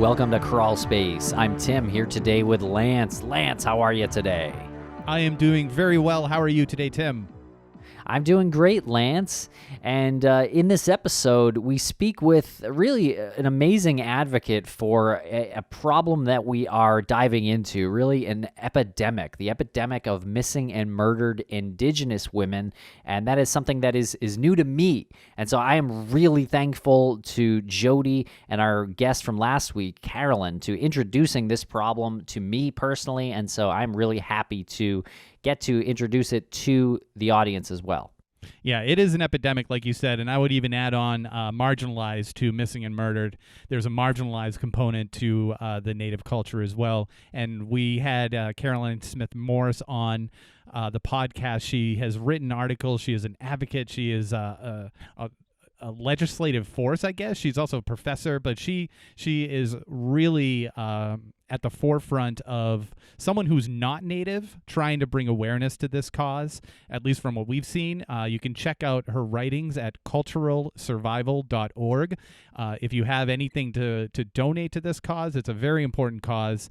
welcome to Crawlspace. I'm Tim here today with Lance. Lance, how are you today? I am doing very well. How are you today, Tim? I'm doing great, Lance. And in this episode, we speak with really an amazing advocate for a problem that we are diving into, really an epidemic, the epidemic of missing and murdered Indigenous women. And that is something that is new to me. And so I am really thankful to Jodi and our guest from last week, Carolyn, to introducing this problem to me personally. And so I'm really happy to get to introduce it to the audience as well. Yeah, it is an epidemic, like you said, and I would even add on marginalized to missing and murdered. There's a marginalized component to the Native culture as well. And we had Caroline Smith Morris on the podcast. She has written articles. She is an advocate. She is a legislative force, I guess. She's also a professor, but she is really at the forefront of someone who's not Native trying to bring awareness to this cause, at least from what we've seen. You can check out her writings at culturalsurvival.org. If you have anything to donate to this cause, it's a very important cause.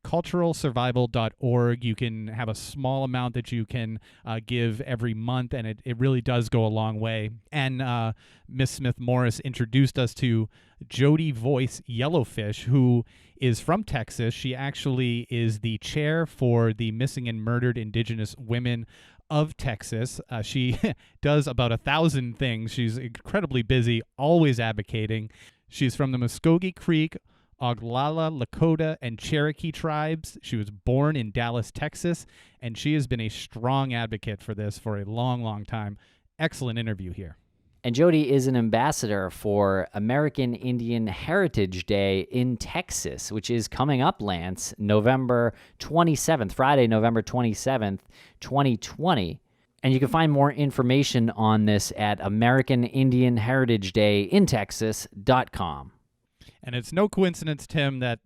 Culturalsurvival.org. You can have a small amount that you can give every month, and it really does go a long way. And Miss Smith Morris introduced us to Jodi Voice Yellowfish, who is from Texas. She actually is the chair for the Missing and Murdered Indigenous Women of Texas. She does about 1,000 things. She's incredibly busy, always advocating. She's from the Muskogee Creek, Oglala, Lakota, and Cherokee tribes. She was born in Dallas, Texas, and she has been a strong advocate for this for a long, long time. Excellent interview here. And Jodi is an ambassador for American Indian Heritage Day in Texas, which is coming up, Lance, November 27th, Friday, November 27th, 2020. And you can find more information on this at AmericanIndianHeritageDayInTexas.com. And it's no coincidence, Tim, that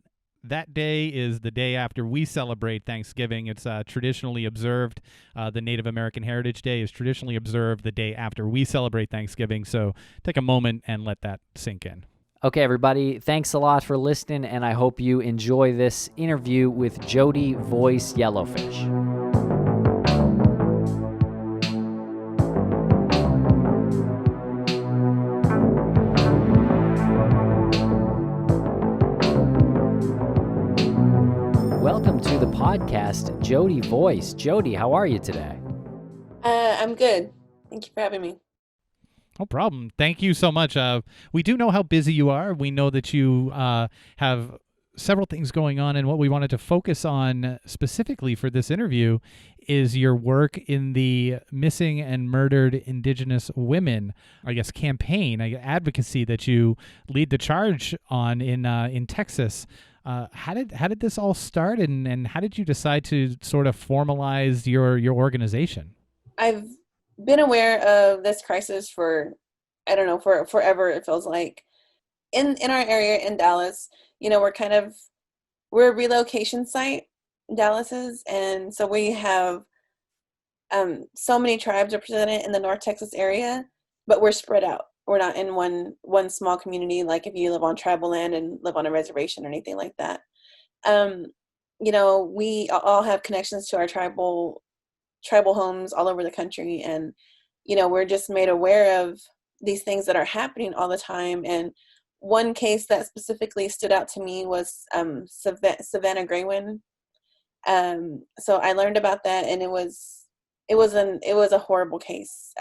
day is the day after we celebrate Thanksgiving. It's traditionally observed. The Native American Heritage Day is traditionally observed the day after we celebrate Thanksgiving. So take a moment and let that sink in. Okay, everybody, thanks a lot for listening, and I hope you enjoy this interview with Jodi Voice Yellowfish. Welcome to the podcast, Jodi Voice. Jodi, how are you today? I'm good. Thank you for having me. No problem. Thank you so much. We do know how busy you are. We know that you have several things going on, and what we wanted to focus on specifically for this interview is your work in the Missing and Murdered Indigenous Women, I guess, campaign, advocacy that you lead the charge on in Texas. How did this all start, and how did you decide to sort of formalize your organization? I've been aware of this crisis for forever, it feels like. In our area in Dallas, we're a relocation site, Dallas is, and so we have so many tribes represented in the North Texas area, but we're spread out. We're not in one small community, like if you live on tribal land and live on a reservation or anything like that. We all have connections to our tribal homes all over the country, and we're just made aware of these things that are happening all the time. And one case that specifically stood out to me was Savannah Greywood. So I learned about that, and it was a horrible case.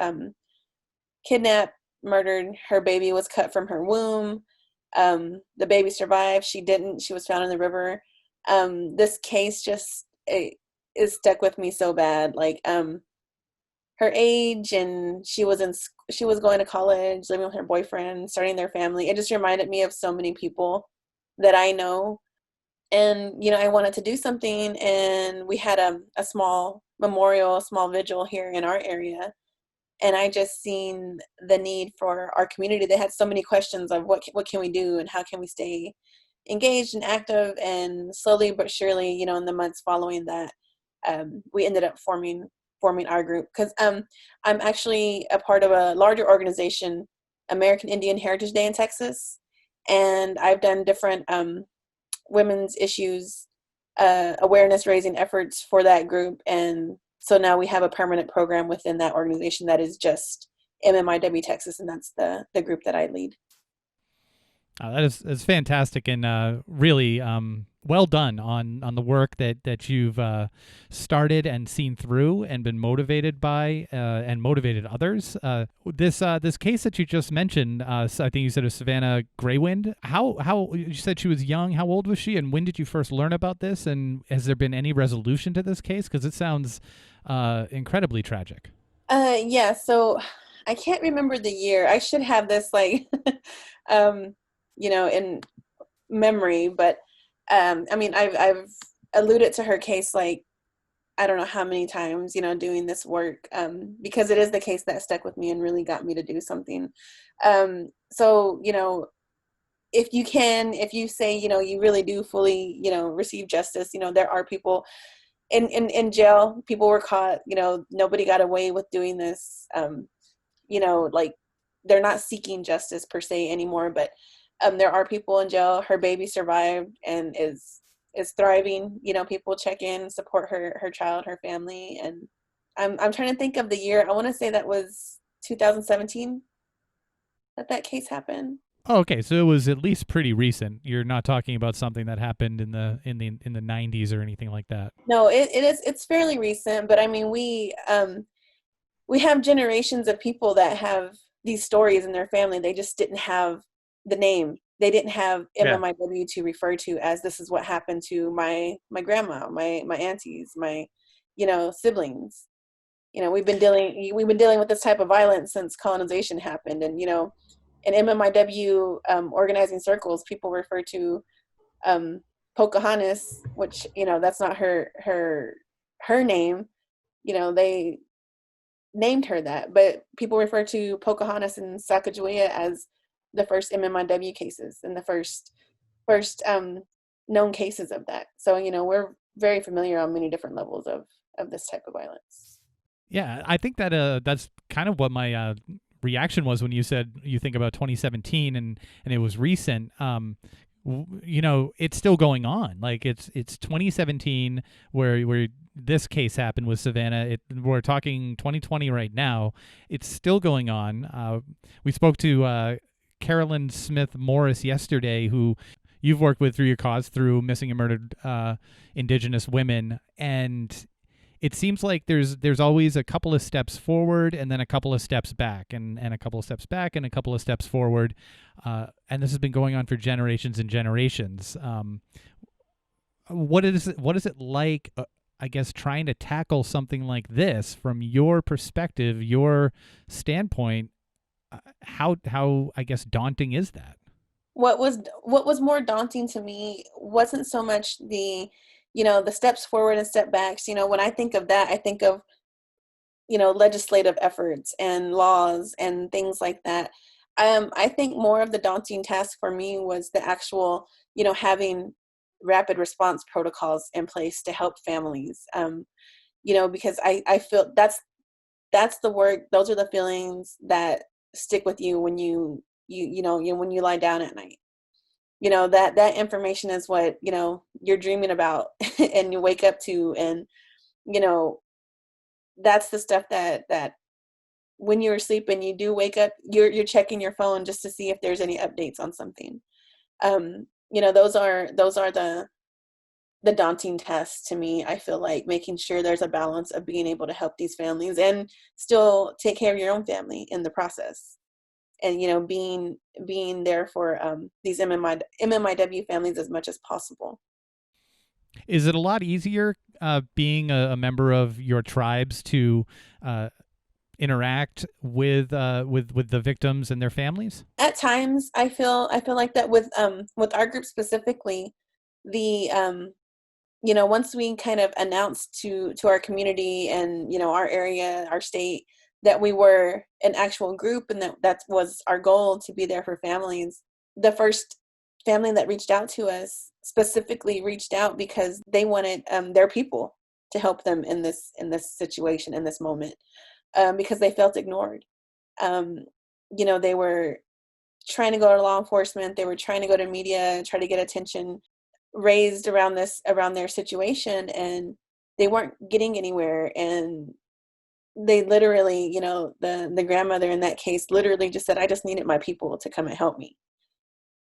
Kidnapped, murdered, her baby was cut from her womb. The baby survived. She didn't. She was found in the river. This case is stuck with me so bad. Like her age, and she was going to college, living with her boyfriend, starting their family. It just reminded me of so many people that I know. And I wanted to do something, and we had a small memorial, a small vigil here in our area. And I just seen the need for our community. They had so many questions of what can we do and how can we stay engaged and active. And slowly but surely, in the months following that, we ended up forming our group, because I'm actually a part of a larger organization, American Indian Heritage Day in Texas. and I've done different women's issues awareness raising efforts for that group. And so now we have a permanent program within that organization that is just MMIW Texas, and that's the group that I lead. That is fantastic, and really well done on the work that you've started and seen through and been motivated by and motivated others. This case that you just mentioned, I think you said it was Savannah Greywood. How you said she was young? How old was she, and when did you first learn about this? And has there been any resolution to this case? Because it sounds incredibly tragic. Yeah. So I can't remember the year. I should have this like. In memory, but I mean, I've alluded to her case like I don't know how many times, doing this work, because it is the case that stuck with me and really got me to do something. So, if you say, you really do fully, receive justice, there are people in jail, people were caught, nobody got away with doing this, like they're not seeking justice per se anymore, but there are people in jail. Her baby survived and is thriving. People check in, support her child, her family, and I'm trying to think of the year. I want to say that was 2017 that case happened. Oh, okay, so it was at least pretty recent. You're not talking about something that happened in the 90s or anything like that. No, it's fairly recent, but I mean we have generations of people that have these stories in their family. They just didn't have the name. They didn't have MMIW to refer to as this is what happened to my grandma, my aunties, my siblings. We've been dealing with this type of violence since colonization happened, and in MMIW organizing circles, people refer to Pocahontas, which that's not her name. They named her that, but people refer to Pocahontas and Sacagawea as the first MMIW cases and the first known cases of that. So, we're very familiar on many different levels of this type of violence. Yeah, I think that that's kind of what my reaction was when you said you think about 2017 and it was recent. It's still going on. Like it's 2017 where this case happened with Savannah. We're talking 2020 right now. It's still going on. We spoke to Carolyn Smith Morris yesterday, who you've worked with through your cause through Missing and Murdered Indigenous Women, and it seems like there's always a couple of steps forward and then a couple of steps back and a couple of steps back and a couple of steps forward, and this has been going on for generations and generations. What is it like? I guess trying to tackle something like this from your perspective, your standpoint. How I guess daunting is that? What was more daunting to me wasn't so much the steps forward and step backs. When I think of that, I think of legislative efforts and laws and things like that. I think more of the daunting task for me was the actual having rapid response protocols in place to help families. Because I feel that's the work. Those are the feelings that stick with you when you when you lie down at night. That information is what you're dreaming about and you wake up to, and that's the stuff that when you're sleeping you do wake up, you're checking your phone just to see if there's any updates on something. Those are the daunting tasks to me. I feel like making sure there's a balance of being able to help these families and still take care of your own family in the process, and being there for these MMIW families as much as possible. Is it a lot easier being a member of your tribes to interact with the victims and their families? At times, I feel like that with our group specifically, the once we kind of announced to our community and our area, our state, that we were an actual group and that was our goal, to be there for families. The first family that reached out to us specifically reached out because they wanted their people to help them in this situation, in this moment, because they felt ignored. They were trying to go to law enforcement. They were trying to go to media and try to get attention raised around their situation, and they weren't getting anywhere. And they literally, you know, the grandmother in that case literally just said, I just needed my people to come and help me.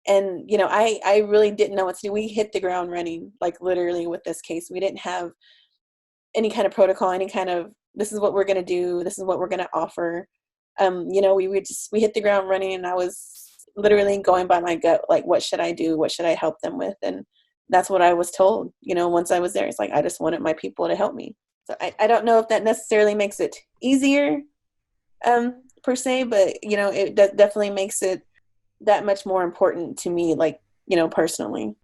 And, you know, I really didn't know what to do. We hit the ground running, like literally with this case. We didn't have any kind of protocol, any kind of, this is what we're going to do, this is what we're going to offer. You know, we hit the ground running, and I was literally going by my gut, like, what should I do? What should I help them with? And that's what I was told, you know, once I was there. It's like, I just wanted my people to help me. So I don't know if that necessarily makes it easier, per se, but, you know, it definitely makes it that much more important to me, like, you know, personally.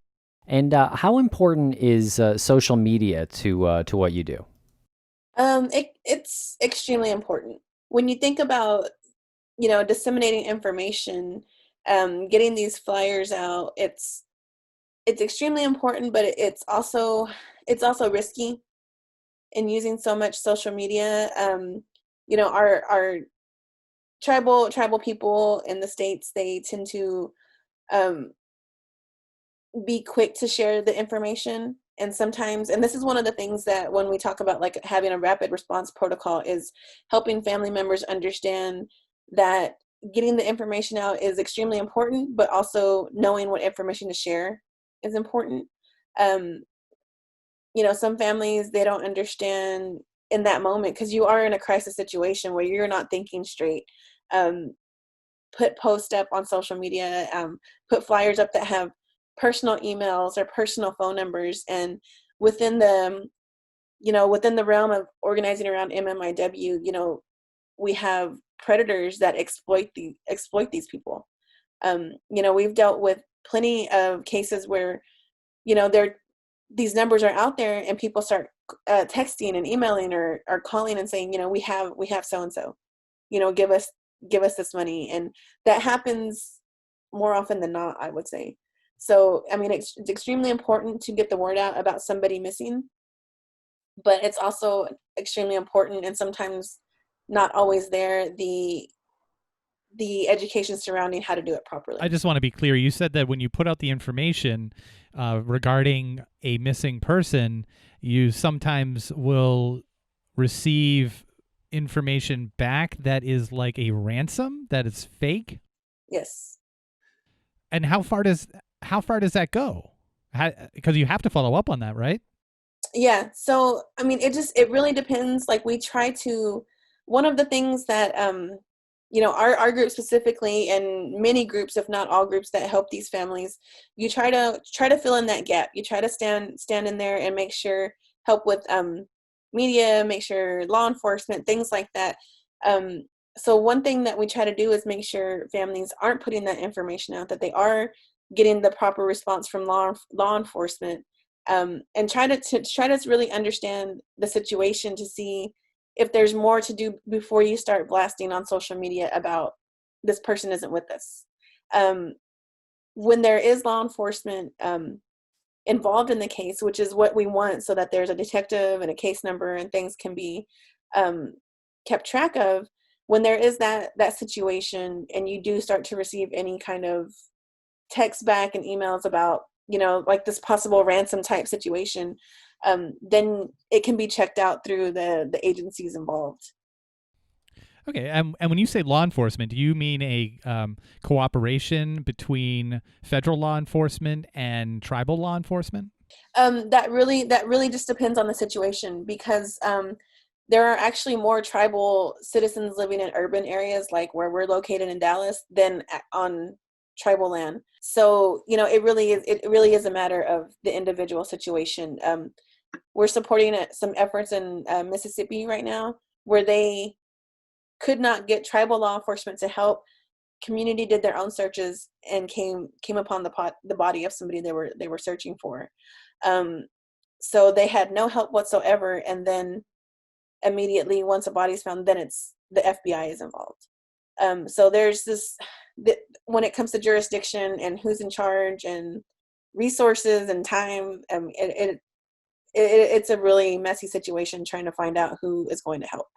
And how important is social media to what you do? It's extremely important. When you think about, you know, disseminating information, getting these flyers out, it's extremely important, but it's also risky in using so much social media. You know, our tribal people in the States, they tend to be quick to share the information. And sometimes, and this is one of the things that when we talk about like having a rapid response protocol, is helping family members understand that getting the information out is extremely important, but also knowing what information to share is important. You know, some families, they don't understand in that moment, because you are in a crisis situation where you're not thinking straight. Put posts up on social media, put flyers up that have personal emails or personal phone numbers. And within the, you know, within the realm of organizing around MMIW, you know, we have predators that exploit these people. You know, we've dealt with plenty of cases where, you know, these numbers are out there, and people start texting and emailing or calling and saying, you know, we have so and so, you know, give us this money. And that happens more often than not, I would say. So, I mean, it's extremely important to get the word out about somebody missing, but it's also extremely important, and sometimes not always there, the education surrounding how to do it properly. I just want to be clear. You said that when you put out the information regarding a missing person, you sometimes will receive information back that is like a ransom, that is fake. Yes. And how far does that go? Because you have to follow up on that, right? Yeah. So, I mean, it really depends. Like, we try to, one of the things that, you know, our group specifically, and many groups, if not all groups that help these families, you try to fill in that gap. You try to stand in there and make sure, help with media, make sure law enforcement, things like that. So one thing that we try to do is make sure families aren't putting that information out, that they are getting the proper response from law enforcement, and try to really understand the situation, to see if there's more to do before you start blasting on social media about this person isn't with us. When there is law enforcement involved in the case, which is what we want, so that there's a detective and a case number and things can be kept track of. When there is that situation, and you do start to receive any kind of text back and emails about, you know, like this possible ransom type situation, then it can be checked out through the agencies involved. Okay, and when you say law enforcement, do you mean a cooperation between federal law enforcement and tribal law enforcement? That really just depends on the situation, because there are actually more tribal citizens living in urban areas, like where we're located in Dallas, than on tribal land. So, you know, it really is a matter of the individual situation. We're supporting some efforts in Mississippi right now, where they could not get tribal law enforcement to help. Community did their own searches and came upon the body of somebody they were searching for. So they had no help whatsoever, and then immediately, once a body is found, then it's the FBI is involved. So there's this, when it comes to jurisdiction and who's in charge and resources and time, it's a really messy situation trying to find out who is going to help.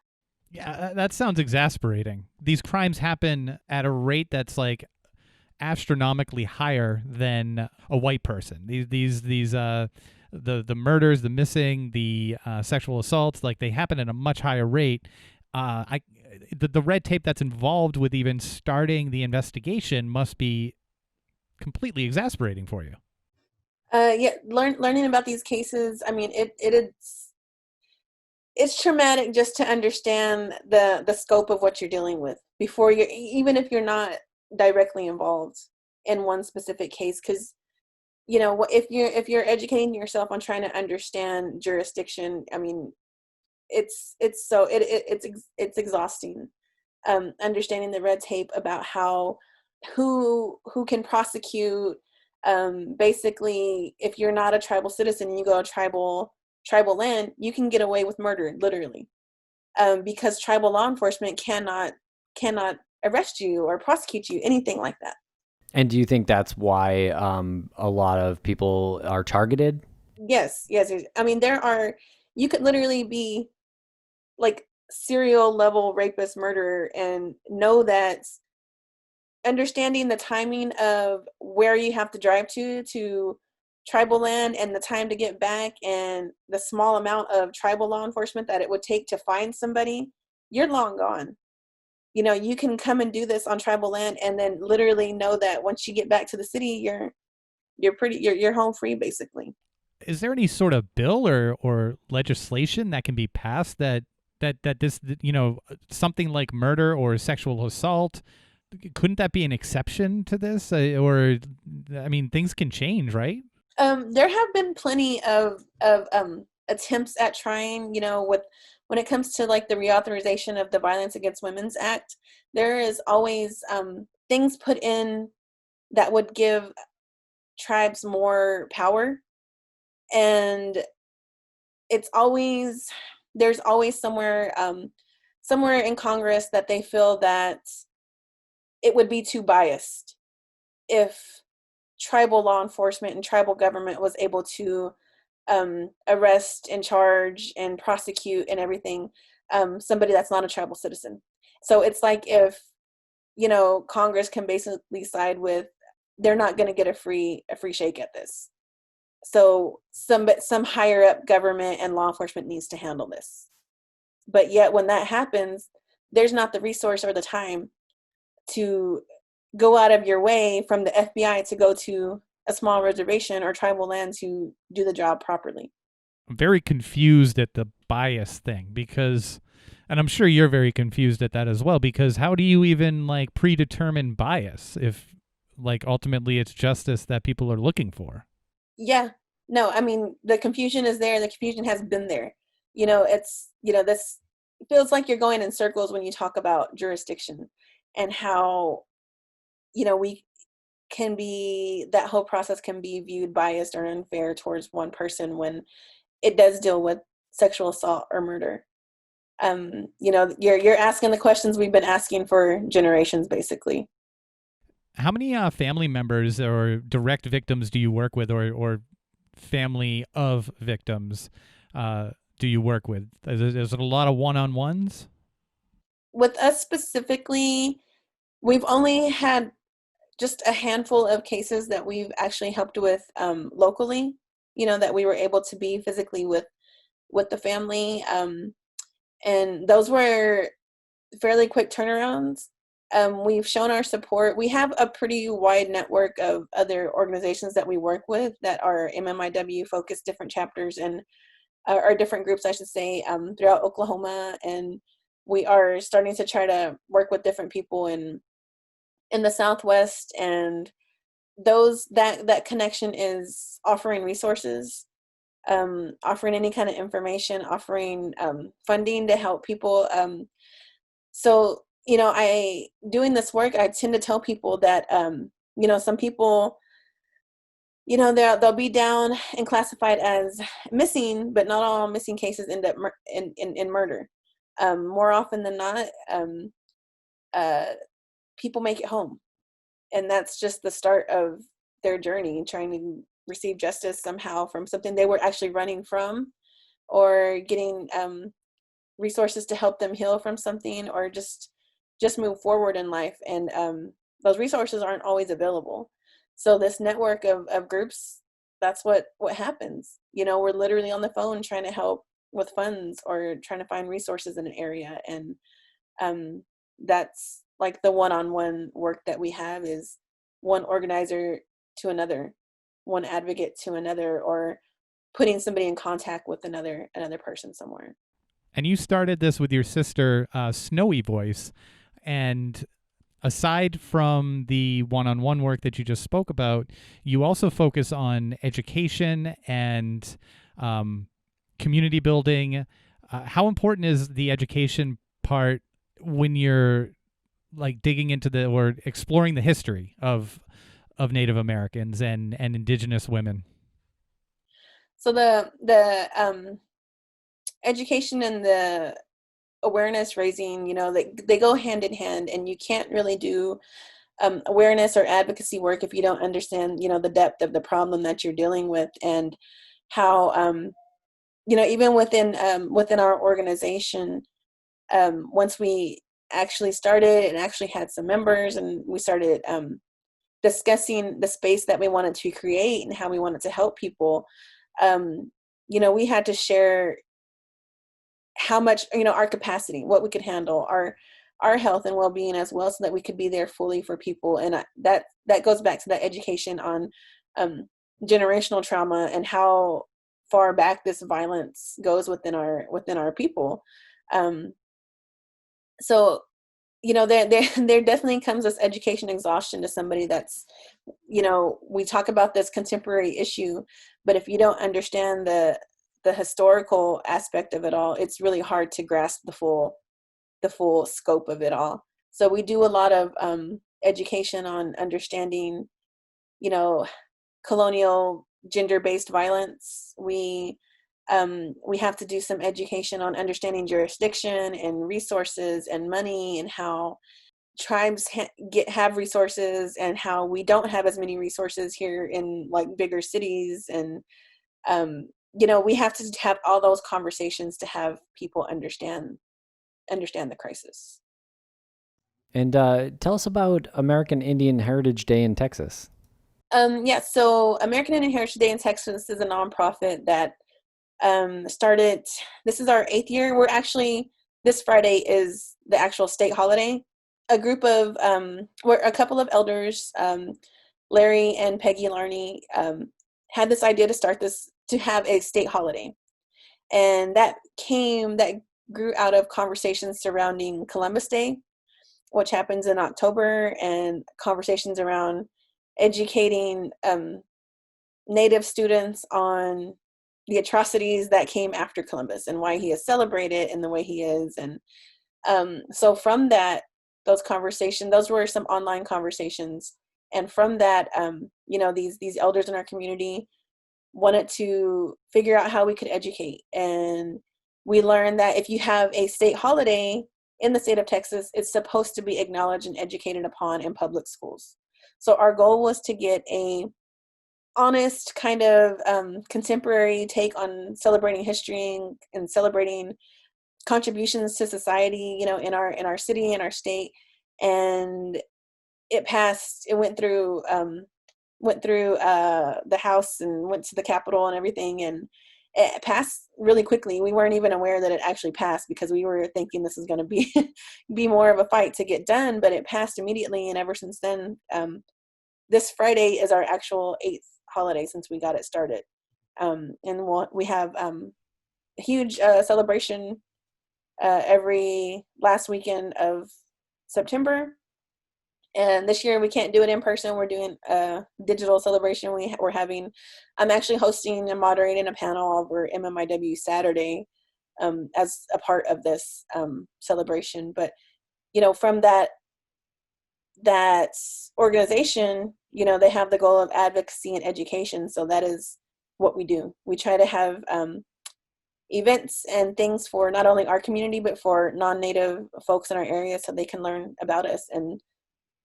Yeah, that sounds exasperating. These crimes happen at a rate that's like astronomically higher than a white person. The murders, the missing, the sexual assaults, like they happen at a much higher rate. The red tape that's involved with even starting the investigation must be completely exasperating for you. Yeah, learning about these cases. I mean, it's traumatic just to understand the scope of what you're dealing with before you, even if you're not directly involved in one specific case, because if you're educating yourself on trying to understand jurisdiction, I mean, it's exhausting. Understanding the red tape about who can prosecute. Basically, if you're not a tribal citizen and you go to tribal land, you can get away with murder, literally, because tribal law enforcement cannot arrest you or prosecute you, anything like that. And do you think that's why a lot of people are targeted? Yes. I mean, you could literally be like serial level rapist, murderer, and know that understanding the timing of where you have to drive to tribal land and the time to get back and the small amount of tribal law enforcement that it would take to find somebody, you're long gone. You can come and do this on tribal land and then literally know that once you get back to the city, you're home free, basically. Is there any sort of bill or legislation that can be passed that this, something like murder or sexual assault, couldn't that be an exception to this? Or, I mean, things can change, right? There have been plenty of attempts at trying, when it comes to like the reauthorization of the Violence Against Women's Act, there is always things put in that would give tribes more power. And there's always somewhere in Congress that they feel that it would be too biased if tribal law enforcement and tribal government was able to arrest and charge and prosecute and everything somebody that's not a tribal citizen. So it's like if Congress can basically side with, they're not going to get a free shake at this. So some higher up government and law enforcement needs to handle this. But yet when that happens, there's not the resource or the time to go out of your way from the FBI to go to a small reservation or tribal land to do the job properly. I'm very confused at the bias thing because, and I'm sure you're very confused at that as well, because how do you even like predetermine bias if like ultimately it's justice that people are looking for? Yeah, no, I mean, the confusion is there. The confusion has been there. This feels like you're going in circles when you talk about jurisdiction and how, that whole process can be viewed biased or unfair towards one person when it does deal with sexual assault or murder. You're asking the questions we've been asking for generations, basically. How many family members or direct victims do you work with, or family of victims do you work with? Is it a lot of one-on-ones? With us specifically, we've only had just a handful of cases that we've actually helped with locally, that we were able to be physically with the family. And those were fairly quick turnarounds. We've shown our support. We have a pretty wide network of other organizations that we work with that are MMIW focused, different chapters and or different groups, I should say, throughout Oklahoma. And we are starting to try to work with different people in the Southwest. And that connection is offering resources, offering any kind of information, offering funding to help people. So, doing this work, I tend to tell people that, some people, they'll be down and classified as missing, but not all missing cases end up in murder. More often than not, people make it home. And that's just the start of their journey, trying to receive justice somehow from something they were actually running from, or getting resources to help them heal from something, or just move forward in life. And those resources aren't always available. So this network of groups, that's what happens. We're literally on the phone trying to help with funds or trying to find resources in an area. And that's like the one-on-one work that we have, is one organizer to another, one advocate to another, or putting somebody in contact with another person somewhere. And you started this with your sister, Snowy Voice. And aside from the one-on-one work that you just spoke about, you also focus on education and community building. How important is the education part when you're like digging into or exploring the history of Native Americans and Indigenous women? So the education and the awareness raising, they go hand in hand, and you can't really do awareness or advocacy work if you don't understand, the depth of the problem that you're dealing with, and how, even within our organization, once we actually started and actually had some members, and we started discussing the space that we wanted to create and how we wanted to help people, we had to share how much, our capacity, what we could handle, our health and well-being as well, so that we could be there fully for people. And that goes back to that education on generational trauma and how far back this violence goes within our people. So there definitely comes this education exhaustion to somebody that's, we talk about this contemporary issue, but if you don't understand the historical aspect of it all, it's really hard to grasp the full scope of it all. So we do a lot of education on understanding, colonial gender-based violence. We have to do some education on understanding jurisdiction and resources and money, and how tribes have resources and how we don't have as many resources here in like bigger cities. And we have to have all those conversations to have people understand the crisis. And tell us about American Indian Heritage Day in Texas. So American Indian Heritage Day in Texas is a nonprofit that started. This is our 8th year. We're actually, this Friday is the actual state holiday. A group of, we're a couple of elders, Larry and Peggy Larney, had this idea to have a state holiday. And that grew out of conversations surrounding Columbus Day, which happens in October, and conversations around educating Native students on the atrocities that came after Columbus and why he is celebrated in the way he is. And so from those conversations, those were some online conversations. And from that, these elders in our community wanted to figure out how we could educate. And we learned that if you have a state holiday in the state of Texas, it's supposed to be acknowledged and educated upon in public schools. So our goal was to get a honest kind of contemporary take on celebrating history and celebrating contributions to society, in our city and our state. And it passed. It went through the House and went to the Capitol and everything, and it passed really quickly. We weren't even aware that it actually passed, because we were thinking this is going to be more of a fight to get done, but it passed immediately. And ever since then, this Friday is our actual 8th holiday since we got it started. And we have a huge celebration every last weekend of September. And this year we can't do it in person. We're doing a digital celebration. I'm actually hosting and moderating a panel over MMIW Saturday as a part of this celebration. But, from that organization, they have the goal of advocacy and education. So that is what we do. We try to have events and things for not only our community, but for non-Native folks in our area, so they can learn about us and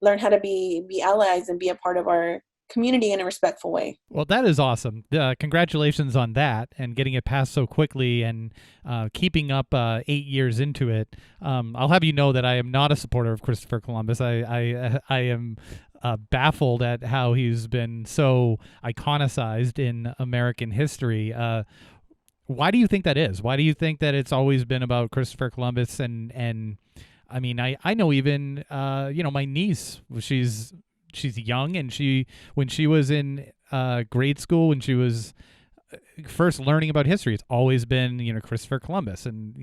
learn how to be allies and be a part of our community in a respectful way. Well, that is awesome. Congratulations on that and getting it passed so quickly and keeping up 8 years into it. I'll have you know that I am not a supporter of Christopher Columbus. I am baffled at how he's been so iconicized in American history. Why do you think that is? Why do you think that it's always been about Christopher Columbus? And I mean, I know even my niece, she's young, and when she was in grade school, when she was first learning about history, it's always been Christopher Columbus, and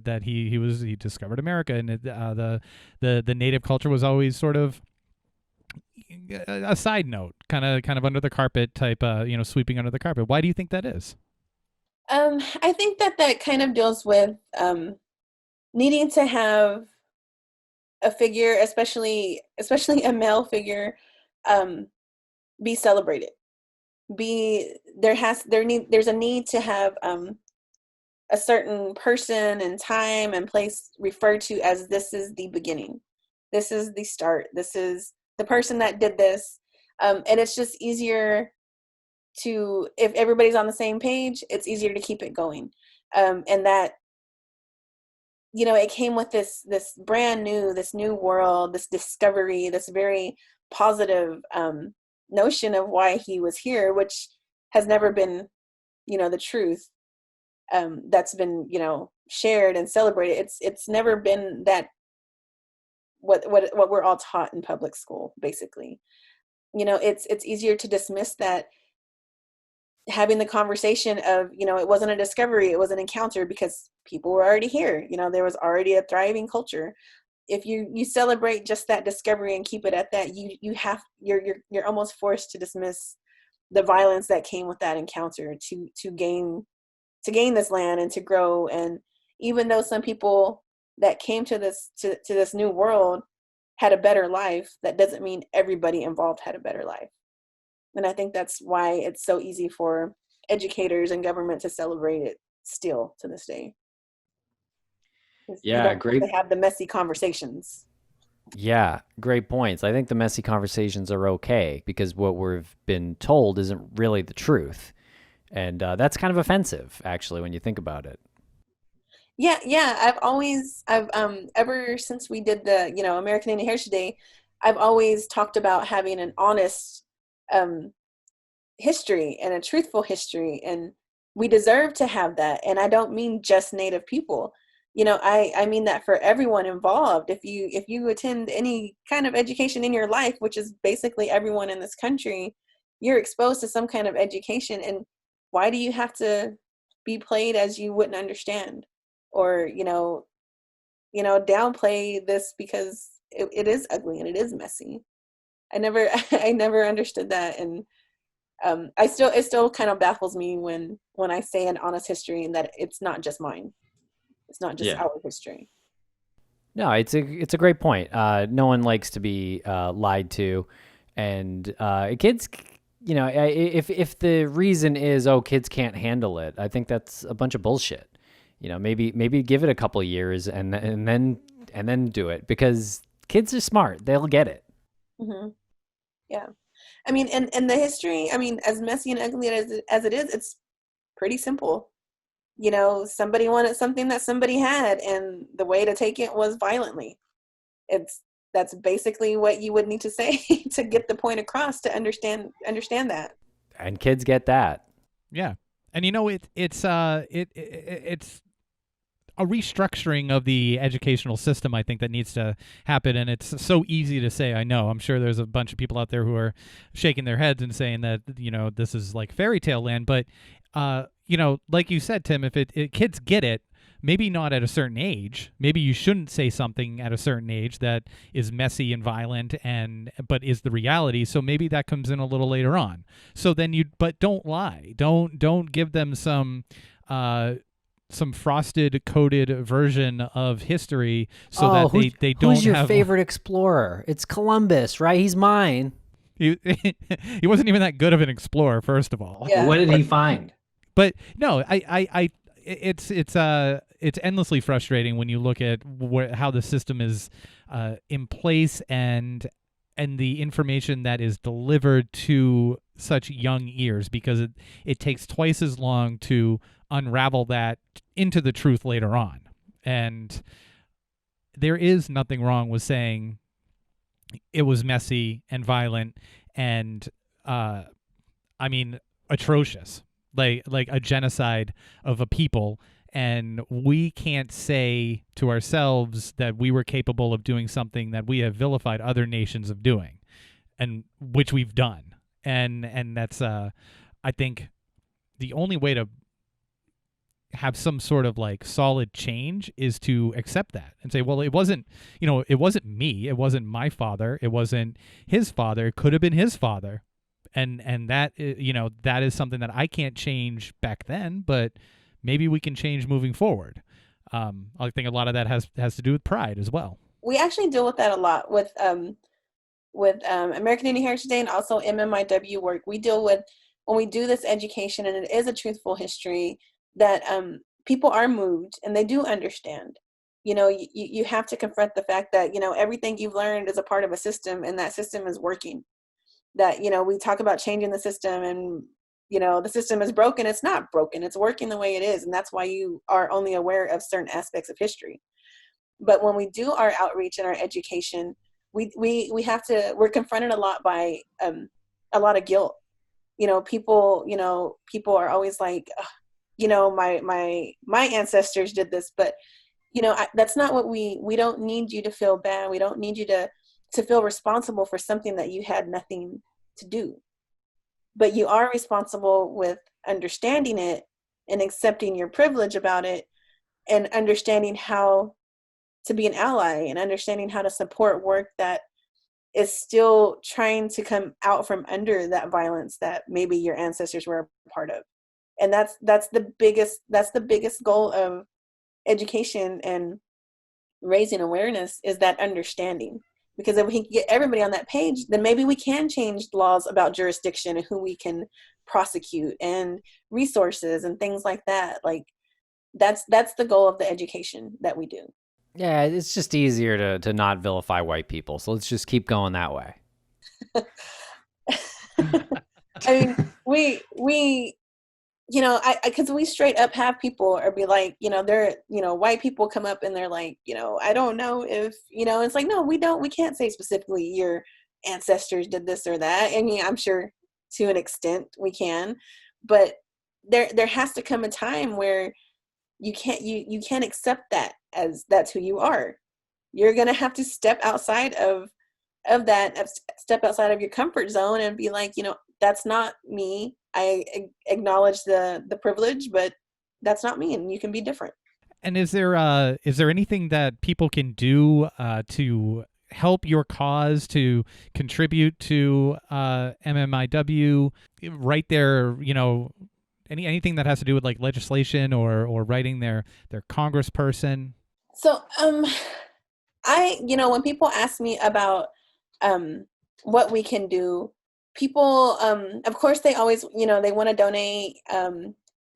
that he discovered America, and the native culture was always sort of a side note, kind of under the carpet type, sweeping under the carpet. Why do you think that is? I think that kind of deals with needing to have a figure, especially a male figure, be celebrated. There's a need to have a certain person and time and place referred to as, this is the beginning, this is the start, this is the person that did this, and it's just easier to, if everybody's on the same page, it's easier to keep it going, and that it came with this brand new, this new world, this discovery, this very positive notion of why he was here, which has never been, the truth that's been, shared and celebrated. It's never been that what we're all taught in public school, basically. It's easier to dismiss that, having the conversation of, it wasn't a discovery, it was an encounter, because people were already here. There was already a thriving culture. If you celebrate just that discovery and keep it at that, you're almost forced to dismiss the violence that came with that encounter to gain this land and to grow. And even though some people that came to this new world had a better life, that doesn't mean everybody involved had a better life. And I think that's why it's so easy for educators and government to celebrate it still to this day. Yeah, great. They have the messy conversations. Yeah, great points. I think the messy conversations are okay because what we've been told isn't really the truth. And that's kind of offensive, actually, when you think about it. Yeah. I've ever since we did the, American Indian Heritage Day, I've always talked about having an honest history and a truthful history, and we deserve to have that. And I don't mean just Native people. I mean that for everyone involved. If you attend any kind of education in your life, which is basically everyone in this country, you're exposed to some kind of education. And why do you have to be played as you wouldn't understand, or downplay this because it is ugly and it is messy? I never understood that, and it still kind of baffles me when I say an honest history, and that it's not just mine. It's not just our history. No, it's a great point. No one likes to be lied to, and kids. If the reason is, kids can't handle it, I think that's a bunch of bullshit. Maybe give it a couple of years and then do it, because kids are smart. They'll get it. Mm-hmm. Yeah. I mean, and the history, as messy and ugly as it is, it's pretty simple. Somebody wanted something that somebody had, and the way to take it was violently. That's basically what you would need to say to get the point across, to understand that. And kids get that. Yeah. And it's a restructuring of the educational system, I think, that needs to happen. And it's so easy to say, I know. I'm sure there's a bunch of people out there who are shaking their heads and saying that, this is like fairy tale land. But, like you said, Tim, if kids get it, maybe not at a certain age. Maybe you shouldn't say something at a certain age that is messy and violent but is the reality. So maybe that comes in a little later on. So then but don't lie. Don't give them some frosted coated version of history so that they don't have. Who's your favorite explorer? It's Columbus, right? He's mine. He wasn't even that good of an explorer, first of all. Yeah. What did he find? But no, it's endlessly frustrating when you look at how the system is in place, and and the information that is delivered to such young ears, because it takes twice as long to unravel that into the truth later on. And there is nothing wrong with saying it was messy and violent and I mean atrocious, like a genocide of a people, and we can't say to ourselves that we were capable of doing something that we have vilified other nations of doing, and which we've done. And that's I think the only way to have some sort of like solid change is to accept that and say, well, it wasn't me, it wasn't my father, it wasn't his father, it could have been his father. And that, that is something that I can't change back then, but maybe we can change moving forward. I think a lot of that has to do with pride as well. We actually deal with that a lot with American Indian Heritage Day and also MMIW work. We deal with, when we do this education, and it is a truthful history, that people are moved and they do understand. You have to confront the fact that, everything you've learned is a part of a system, and that system is working. That, we talk about changing the system, and, the system is broken. It's not broken. It's working the way it is. And that's why you are only aware of certain aspects of history. But when we do our outreach and our education, we're confronted a lot by a lot of guilt. People are always like, my ancestors did this, but that's not what we don't need you to feel bad. We don't need you to feel responsible for something that you had nothing to do. But you are responsible with understanding it and accepting your privilege about it, and understanding how to be an ally, and understanding how to support work that is still trying to come out from under that violence that maybe your ancestors were a part of. And that's the biggest goal of education and raising awareness, is that understanding. Because if we can get everybody on that page, then maybe we can change laws about jurisdiction and who we can prosecute and resources and things like that. Like that's the goal of the education that we do. Yeah, it's just easier to not vilify white people. So let's just keep going that way. I mean, we because we straight up have people or be like, they're, white people come up and they're like, I don't know if, it's like, no, we can't say specifically your ancestors did this or that. I mean, I'm sure to an extent we can, but there has to come a time where you can't accept that as that's who you are. You're going to have to step outside of that, step outside of your comfort zone and be like, that's not me. I acknowledge the privilege, but that's not me, and you can be different. And is there anything that people can do to help your cause, to contribute to MMIW right there, anything that has to do with like legislation or writing their congressperson? So when people ask me about what we can do, people of course they always they want to donate,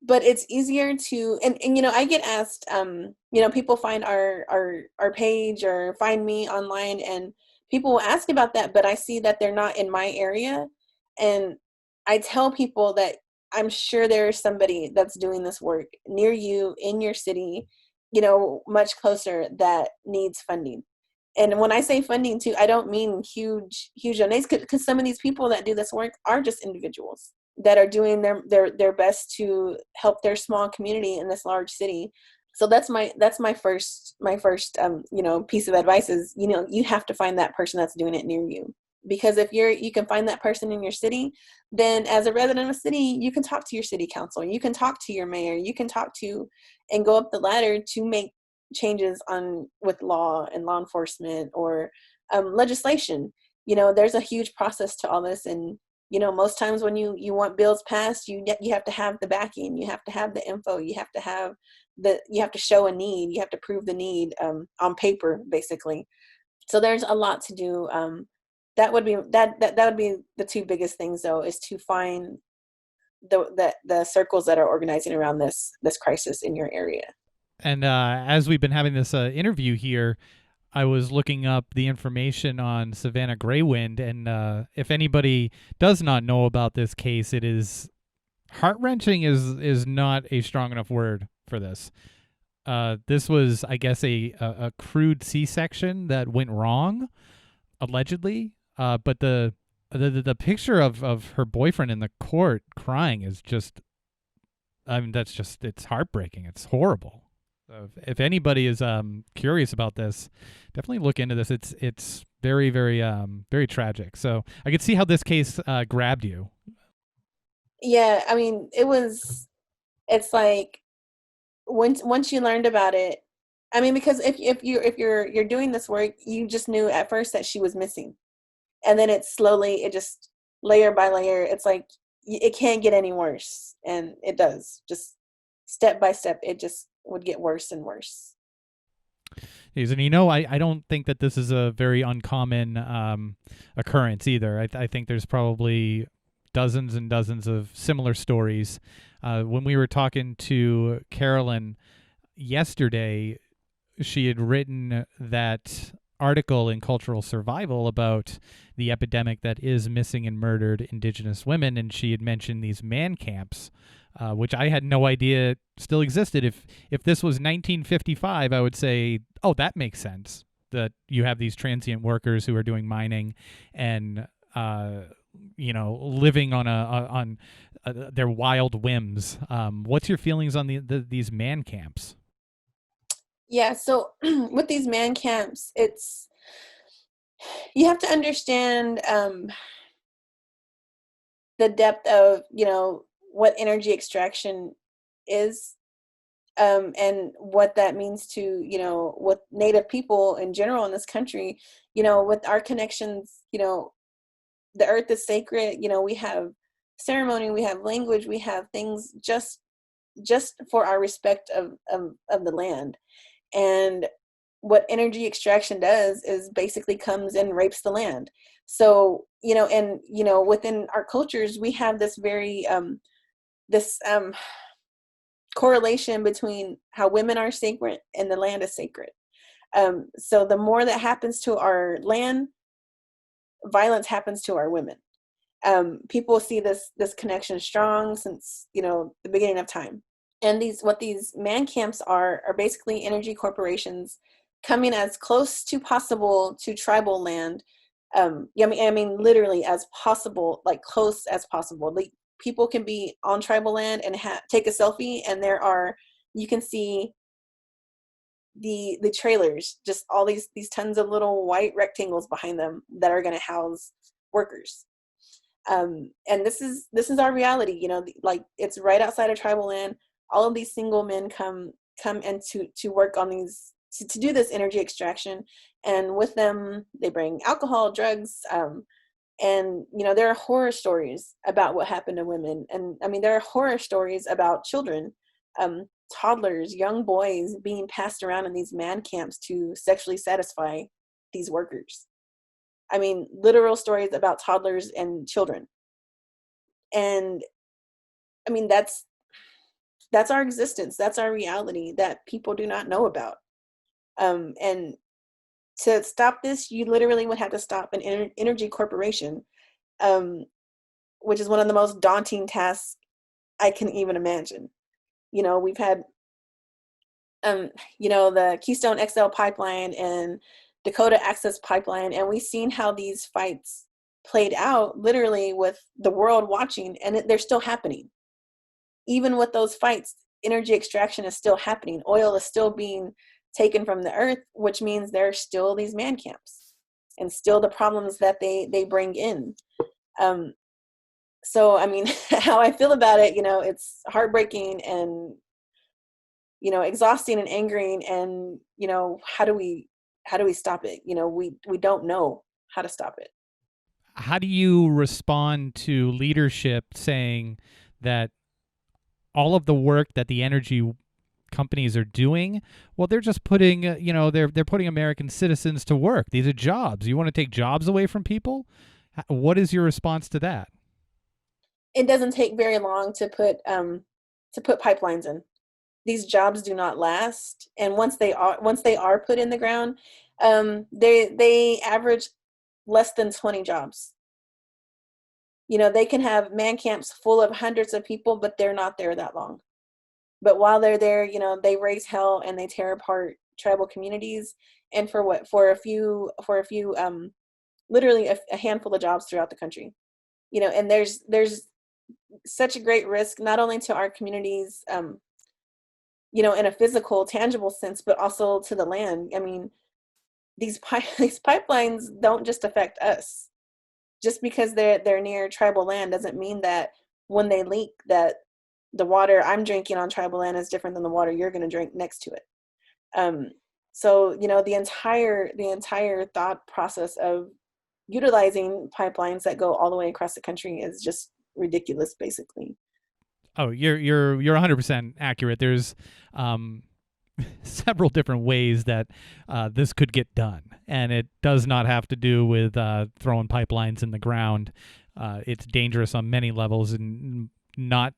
but it's easier to and I get asked, people find our page or find me online, and people will ask about that, but I see that they're not in my area, and I tell people that I'm sure there's somebody that's doing this work near you in your city, much closer, that needs funding. And when I say funding too, I don't mean huge donations, because some of these people that do this work are just individuals that are doing their best to help their small community in this large city. So that's my first piece of advice is, you have to find that person that's doing it near you. Because if you can find that person in your city, then as a resident of a city, you can talk to your city council, you can talk to your mayor, you can talk to and go up the ladder to make changes with law and law enforcement or legislation. There's a huge process to all this, and most times when you want bills passed, you have to have the backing, you have to have the info, you have to show a need, you have to prove the need on paper, basically. So there's a lot to do. That would be the two biggest things, though, is to find the circles that are organizing around this crisis in your area. And as we've been having this interview here, I was looking up the information on Savannah Greywood, and if anybody does not know about this case, it is heart-wrenching is not a strong enough word for this. This was, I guess, a crude C-section that went wrong, allegedly. But the picture of her boyfriend in the court crying is just, I mean, it's heartbreaking. It's horrible. If anybody is curious about this, definitely look into this. It's very, very, very tragic. So I could see how this case grabbed you. Yeah, I mean, it's like once you learned about it, I mean, because if you're doing this work, you just knew at first that she was missing, and then it just layer by layer, it's like it can't get any worse, and it does. Just step by step, it just would get worse and worse. And I don't think that this is a very uncommon occurrence either. I think there's probably dozens and dozens of similar stories. When we were talking to Carolyn yesterday, she had written that article in Cultural Survival about the epidemic that is missing and murdered Indigenous women, and she had mentioned these man camps, which I had no idea still existed. If this was 1955, I would say, oh, that makes sense, that you have these transient workers who are doing mining and living on their wild whims. What's your feelings on these man camps? Yeah, so with these man camps, you have to understand the depth of, what energy extraction is, and what that means to, with Native people in general in this country, with our connections, the earth is sacred. We have ceremony, we have language, we have things just for our respect of the land. And what energy extraction does is basically comes and rapes the land. So, within our cultures, we have this very, this correlation between how women are sacred and the land is sacred. So the more that happens to our land, violence happens to our women. People see this connection strong since, the beginning of time. And what these man camps are basically energy corporations coming as close to possible to tribal land. I mean, literally as possible, like close as possible. Like people can be on tribal land and take a selfie, and you can see the trailers, just all these tons of little white rectangles behind them that are going to house workers. And this is our reality, like it's right outside of tribal land. All of these single men come and to work on these, to do this energy extraction. And with them, they bring alcohol, drugs, and there are horror stories about what happened to women. And I mean, there are horror stories about children, toddlers, young boys being passed around in these man camps to sexually satisfy these workers. I mean, literal stories about toddlers and children. And I mean, that's our existence. That's our reality that people do not know about. And to stop this, you literally would have to stop an energy corporation, which is one of the most daunting tasks I can even imagine. We've had, the Keystone XL pipeline and Dakota Access Pipeline, and we've seen how these fights played out literally with the world watching, and they're still happening. Even with those fights, energy extraction is still happening. Oil is still being taken from the earth, which means there are still these man camps and still the problems that they bring in. So, I mean, how I feel about it, it's heartbreaking and, exhausting and angering. And, how do we stop it? We don't know how to stop it. How do you respond to leadership saying that all of the work that the energy companies are doing, well, they're just putting, they're putting American citizens to work. These are jobs. You want to take jobs away from people? What is your response to that? It doesn't take very long to put pipelines in. These jobs do not last, and once they are put in the ground, They average less than 20 jobs. They can have man camps full of hundreds of people, but they're not there that long. But while they're there, they raise hell and they tear apart tribal communities. And for what? For a few, literally a handful of jobs throughout the country. And there's such a great risk, not only to our communities, in a physical, tangible sense, but also to the land. I mean, these pipelines don't just affect us. Just because they're near tribal land doesn't mean that when they leak, that the water I'm drinking on tribal land is different than the water you're going to drink next to it. So the entire thought process of utilizing pipelines that go all the way across the country is just ridiculous, basically. Oh, you're 100% accurate. There's several different ways that this could get done, and it does not have to do with throwing pipelines in the ground. It's dangerous on many levels, and not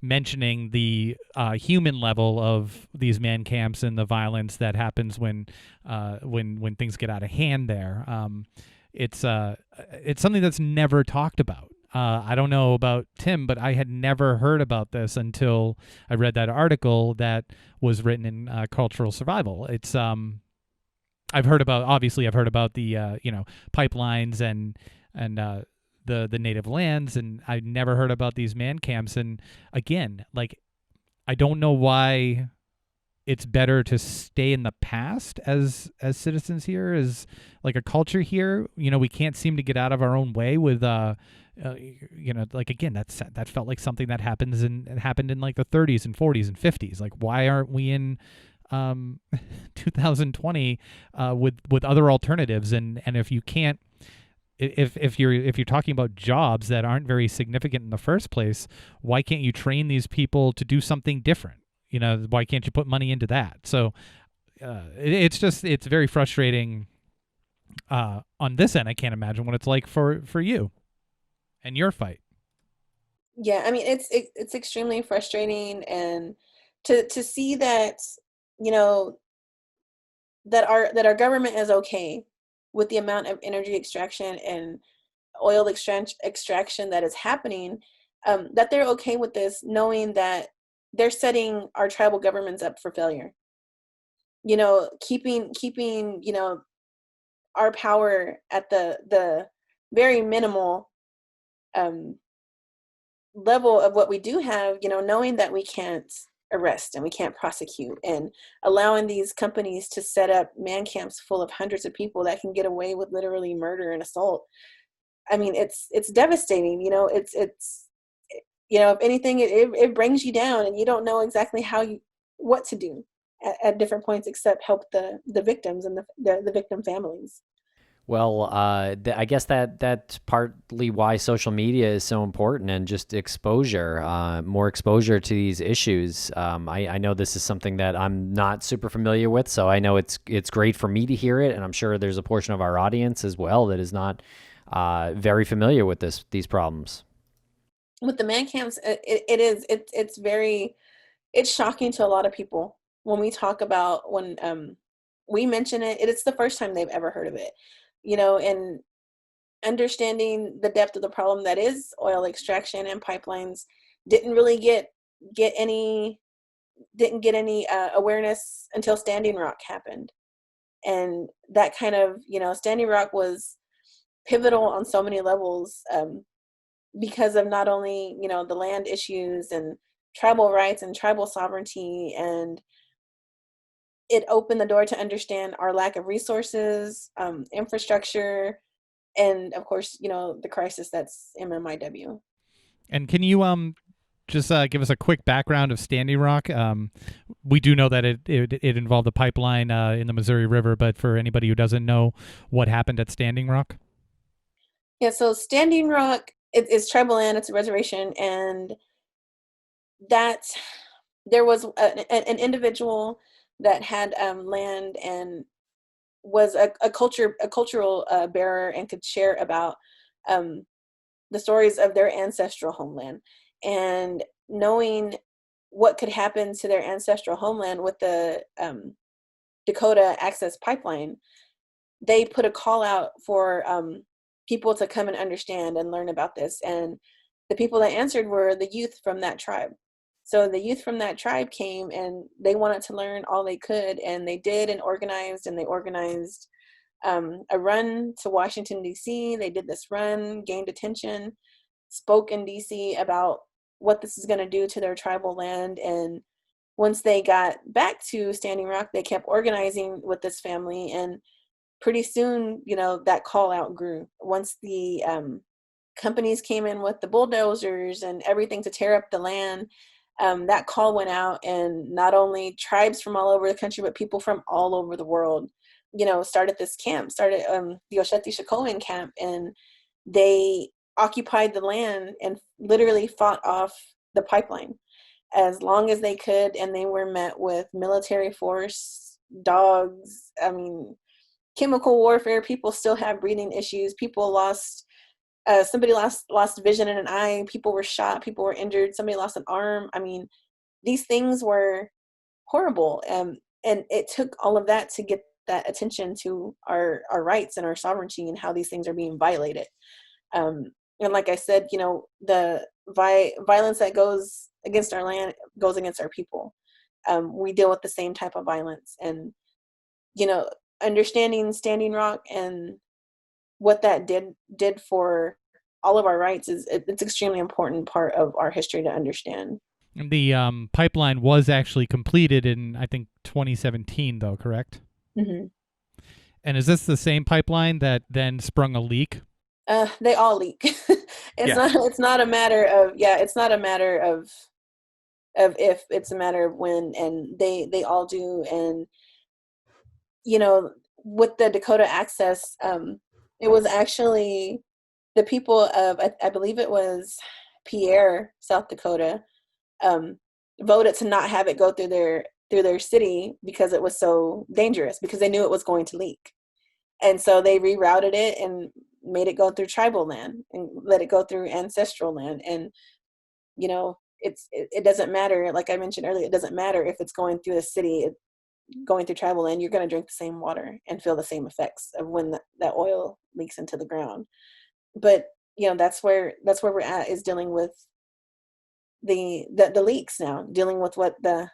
mentioning the human level of these man camps and the violence that happens when things get out of hand there. It's something that's never talked about. I don't know about Tim, but I had never heard about this until I read that article that was written in Cultural Survival. It's I've heard about the pipelines and the native lands, and I never heard about these man camps. And again, like, I don't know why it's better to stay in the past as citizens here, as like a culture here. We can't seem to get out of our own way with like, again, that felt like something that happened in like the 30s and 40s and 50s. Like, why aren't we in 2020 with other alternatives? And if you can't, if you're talking about jobs that aren't very significant in the first place, why can't you train these people to do something different? Why can't you put money into that? So it's very frustrating on this end. I can't imagine what it's like for you and your fight. Yeah, I mean, it's extremely frustrating, and to see that, that our government is okay with the amount of energy extraction and oil extraction that is happening, that they're okay with this, knowing that they're setting our tribal governments up for failure. Keeping our power at the very minimal level of what we do have, knowing that we can't arrest and we can't prosecute, and allowing these companies to set up man camps full of hundreds of people that can get away with literally murder and assault. I mean, it's devastating. It's if anything, it brings you down, and you don't know exactly what to do at different points except help the victims and the victim families. Well, I guess that's partly why social media is so important, and just exposure, more exposure to these issues. I know this is something that I'm not super familiar with, so I know it's great for me to hear it, and I'm sure there's a portion of our audience as well that is not very familiar with these problems. With the man camps, it's shocking to a lot of people when we talk about, when we mention it. It's the first time they've ever heard of it. And understanding the depth of the problem that is oil extraction and pipelines didn't really get any awareness until Standing Rock happened. And that kind of, Standing Rock was pivotal on so many levels, because of not only, the land issues and tribal rights and tribal sovereignty, and it opened the door to understand our lack of resources, infrastructure, and of course, the crisis that's MMIW. And can you just give us a quick background of Standing Rock? We do know that it involved a pipeline in the Missouri River, but for anybody who doesn't know what happened at Standing Rock? Yeah, so Standing Rock is tribal land. It's a reservation, and that there was an individual that had land and was a cultural bearer, and could share about the stories of their ancestral homeland, and knowing what could happen to their ancestral homeland with the Dakota Access Pipeline, they put a call out for people to come and understand and learn about this. And the people that answered were the youth from that tribe. So the youth from that tribe came and they wanted to learn all they could, and they did, and they organized a run to Washington, D.C. They did this run, gained attention, spoke in D.C. about what this is going to do to their tribal land. And once they got back to Standing Rock, they kept organizing with this family, and pretty soon, that call out grew. Once the companies came in with the bulldozers and everything to tear up the land, that call went out, and not only tribes from all over the country, but people from all over the world, started this camp, the Osheti Shikoan camp, and they occupied the land and literally fought off the pipeline as long as they could. And they were met with military force, dogs, chemical warfare. People still have breathing issues. People lost, somebody lost vision in an eye. People were shot. People were injured. Somebody lost an arm. These things were horrible. And it took all of that to get that attention to our rights and our sovereignty and how these things are being violated. And like I said, the violence that goes against our land goes against our people. We deal with the same type of violence. And, understanding Standing Rock and what that did for all of our rights it's extremely important part of our history to understand. The pipeline was actually completed in, I think, 2017, though, correct? Mm-hmm. And is this the same pipeline that then sprung a leak? They all leak. It's not a matter of if, it's a matter of when, and they all do. And with the Dakota Access, it was actually the people of, I believe it was Pierre, South Dakota, voted to not have it go through their city because it was so dangerous, because they knew it was going to leak. And so they rerouted it and made it go through tribal land and let it go through ancestral land. And, it doesn't matter. Like I mentioned earlier, it doesn't matter if it's going through a city, going through tribal land, you're going to drink the same water and feel the same effects of when that oil leaks into the ground. But, that's where we're at, is dealing with the leaks now, dealing with what the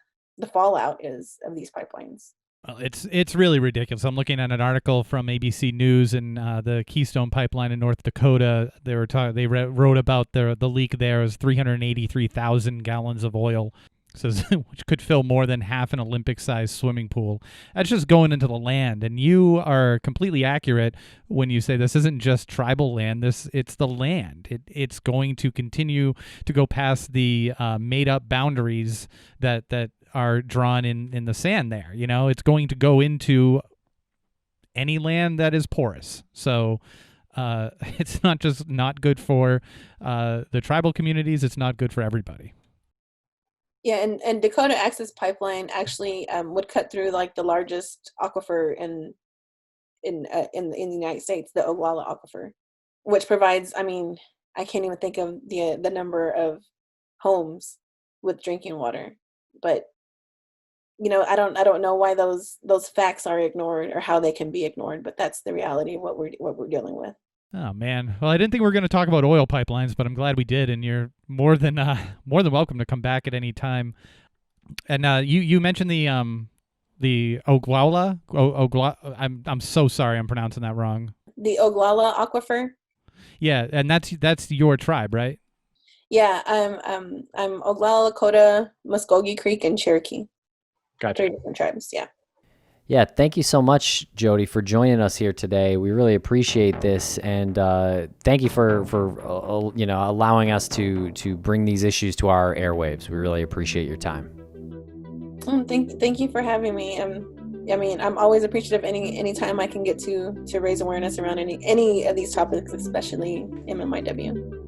fallout is of these pipelines. Well, it's really ridiculous. I'm looking at an article from ABC News, and the Keystone Pipeline in North Dakota. They wrote about the leak there is 383,000 gallons of oil, says which could fill more than half an Olympic-sized swimming pool. That's just going into the land, and you are completely accurate when you say this isn't just tribal land. It's the land. It's going to continue to go past the made-up boundaries that are drawn in the sand there. It's going to go into any land that is porous. So it's not just not good for the tribal communities, it's not good for everybody. Yeah, and Dakota Access Pipeline actually would cut through like the largest aquifer in the United States, the Oglala Aquifer, which provides, I can't even think of the number of homes with drinking water. But I don't know why those facts are ignored or how they can be ignored, but that's the reality of what we're dealing with. Oh man, well I didn't think we were going to talk about oil pipelines, but I'm glad we did, and you're more than welcome to come back at any time. And you mentioned the Oglala. I'm so sorry, I'm pronouncing that wrong. The Oglala Aquifer. Yeah, and that's your tribe, right? Yeah, I'm Oglala, Lakota, Muskogee Creek, and Cherokee. Gotcha. 3 different tribes, yeah. Yeah, thank you so much, Jodi, for joining us here today. We really appreciate this, and thank you for allowing us to bring these issues to our airwaves. We really appreciate your time. Thank you for having me. I'm always appreciative any time I can get to raise awareness around any of these topics, especially MMIW.